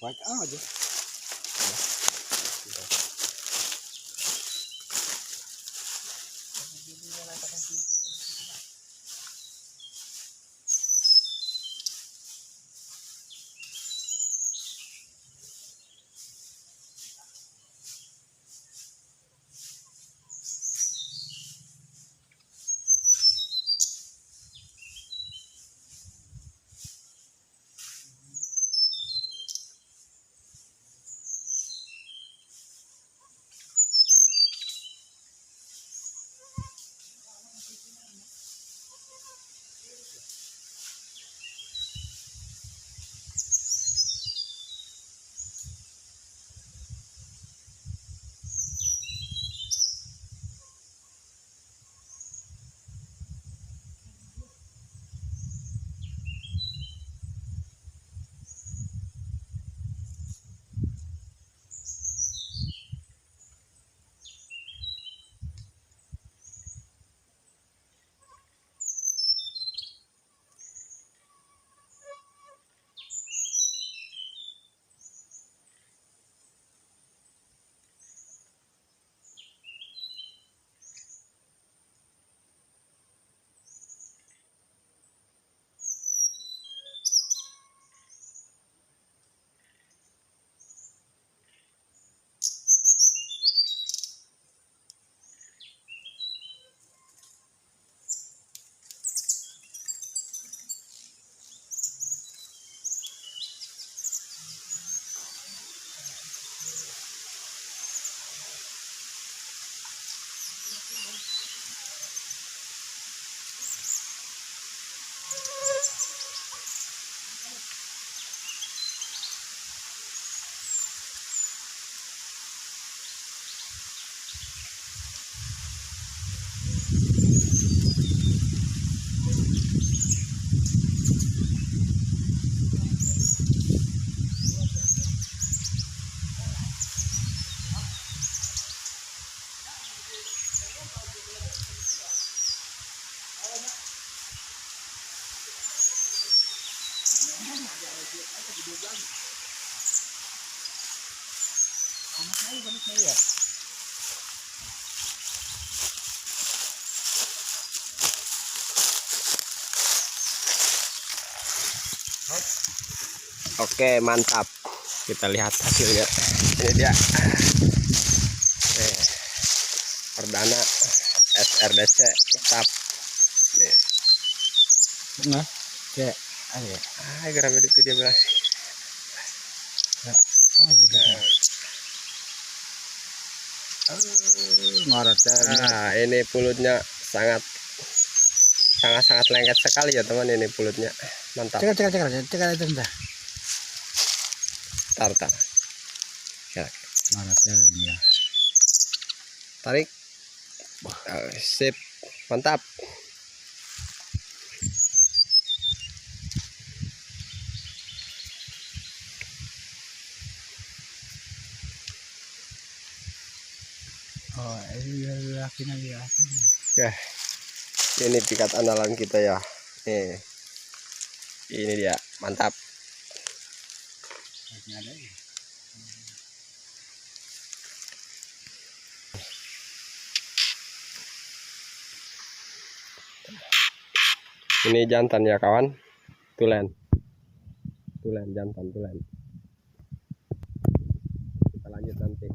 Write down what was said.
Cuek aja. Oke, mantap. Kita lihat hasilnya. Ini dia. Perdana SRDC mantap. Nih. Nah, cek aja. Geram di video belas. Nah, ini pulutnya sangat lengket sekali ya teman, ini pulutnya mantap. Cek itu entah. Tar. Ya. Ya. Tarik. Sip, mantap. Oh, ini lakinya ya. Ya, ini pikat andalan kita ya. Ini dia, mantap. Ini jantan ya kawan, tulen jantan. Kita lanjut nanti.